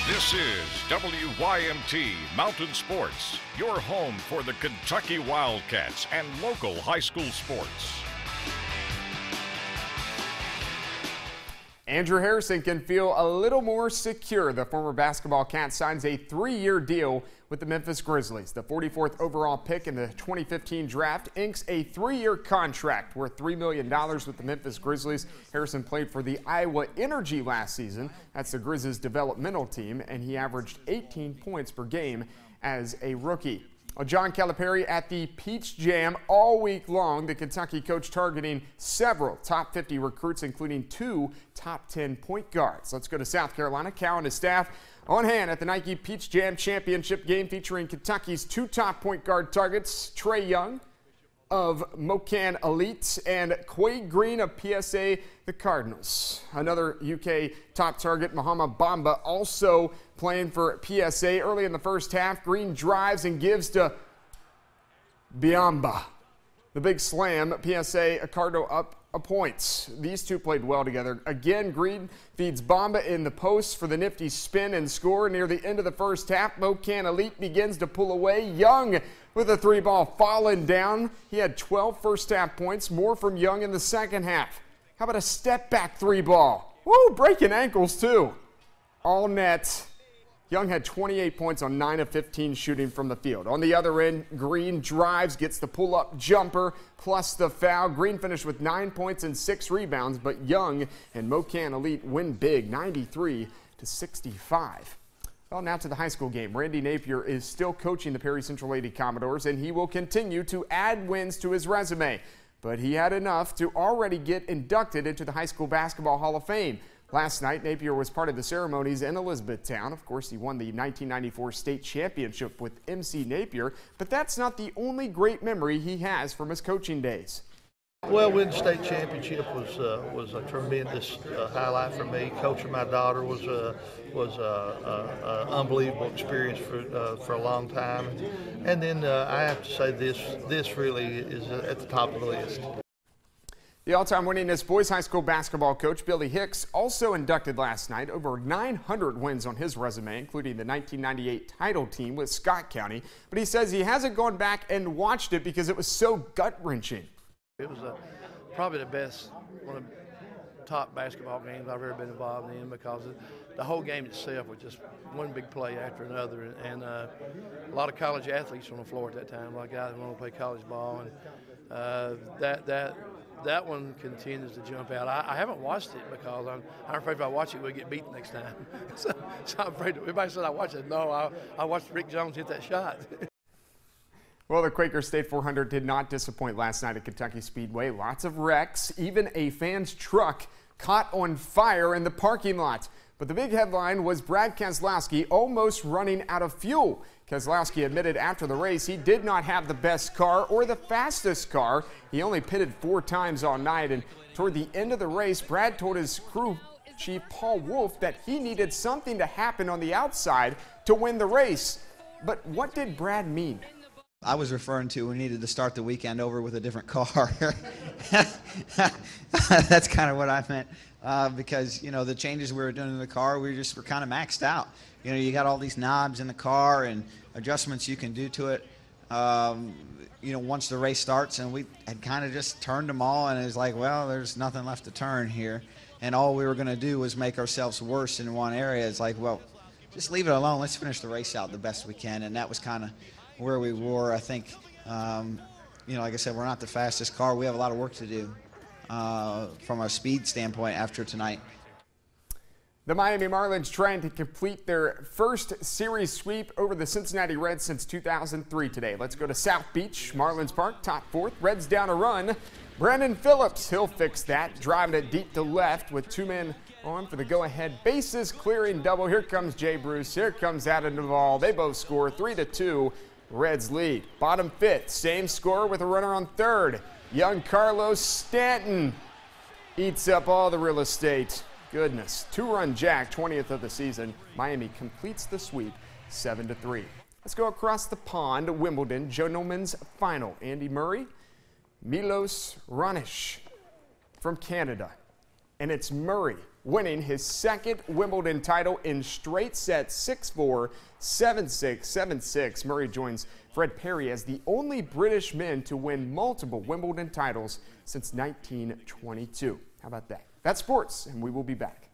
This is WYMT Mountain Sports, your home for the Kentucky Wildcats and local high school sports. Andrew Harrison can feel a little more secure. The former basketball cat signs a 3-year deal with the Memphis Grizzlies. The 44th overall pick in the 2015 draft inks a 3-year contract worth $3 million with the Memphis Grizzlies. Harrison played for the Iowa Energy last season. That's the Grizzlies' developmental team, and he averaged 18 points per game as a rookie. Well, John Calipari at the Peach Jam all week long. The Kentucky coach targeting several top 50 recruits, including 2 top 10 point guards. Let's go to South Carolina. Cal and his staff on hand at the Nike Peach Jam Championship game featuring Kentucky's 2 top point guard targets, Trae Young of Mocan Elite and Quade Green of PSA the Cardinals. Another UK top target, Muhammad Bamba, also playing for PSA. Early in the first half, Green drives and gives to Biamba. The big slam, PSA Cardinal up a point. These two played well together. Again, Green feeds Bamba in the post for the nifty spin and score. Near the end of the first half, Mocan Elite begins to pull away. Young with a 3-ball falling down. He had 12 first half points, more from Young in the second half. How about a step back 3-ball? Woo, breaking ankles too. All net. Young had 28 points on 9 of 15 shooting from the field. On the other end, Green drives, gets the pull-up jumper, plus the foul. Green finished with 9 points and 6 rebounds, but Young and Mocan Elite win big, 93-65. Well, now to the high school game. Randy Napier is still coaching the Perry Central Lady Commodores, and he will continue to add wins to his resume. But he had enough to already get inducted into the High School Basketball Hall of Fame. Last night, Napier was part of the ceremonies in Elizabethtown. Of course, he won the 1994 state championship with MC Napier, but that's not the only great memory he has from his coaching days. Well, winning the state championship was a tremendous highlight for me. Coaching my daughter was an unbelievable experience for a long time. And then I have to say this really is at the top of the list. The all-time winningest boys high school basketball coach, Billy Hicks, also inducted last night. Over 900 wins on his resume, including the 1998 title team with Scott County. But he says he hasn't gone back and watched it because it was so gut-wrenching. It was probably the best, one of the top basketball games I've ever been involved in, because the whole game itself was just one big play after another. And a lot of college athletes on the floor at that time, a lot of guys that want to play college ball. And that one continues to jump out. I haven't watched it because I'm afraid if I watch it, we'll get beat next time. so I'm afraid. Everybody said I watched it. No, I watched Rick Jones hit that shot. Well, the Quaker State 400 did not disappoint last night at Kentucky Speedway. Lots of wrecks, even a fan's truck caught on fire in the parking lot. But the big headline was Brad Keselowski almost running out of fuel. Keselowski admitted after the race he did not have the best car or the fastest car. He only pitted 4 times all night, and toward the end of the race, Brad told his crew chief Paul Wolf that he needed something to happen on the outside to win the race. But what did Brad mean? I was referring to we needed to start the weekend over with a different car. That's kind of what I meant, because, you know, the changes we were doing in the car, we were kind of maxed out. You know, you got all these knobs in the car and adjustments you can do to it, you know, once the race starts, and we had kind of just turned them all, and it was like, well, there's nothing left to turn here. And all we were going to do was make ourselves worse in one area. It's like, well, just leave it alone. Let's finish the race out the best we can. And that was kind of where we were. I think, you know, like I said, we're not the fastest car. We have a lot of work to do from a speed standpoint after tonight. The Miami Marlins trying to complete their first series sweep over the Cincinnati Reds since 2003 today. Let's go to South Beach, Marlins Park, top 4th. Reds down a run. Brandon Phillips, he'll fix that. Driving it deep to left with 2 men on for the go-ahead bases clearing double. Here comes Jay Bruce. Here comes Adam Duvall. They both score 3-2. Reds lead. Bottom 5th, same score with a runner on 3rd. Young Carlos Stanton eats up all the real estate. Goodness. 2-run jack, 20th of the season. Miami completes the sweep 7-3. Let's go across the pond to Wimbledon, gentlemen's final. Andy Murray, Milos Raonic from Canada. And it's Murray winning his second Wimbledon title in straight sets 6-4, 7-6, 7-6. Murray joins Fred Perry as the only British men to win multiple Wimbledon titles since 1922. How about that? That's sports, and we will be back.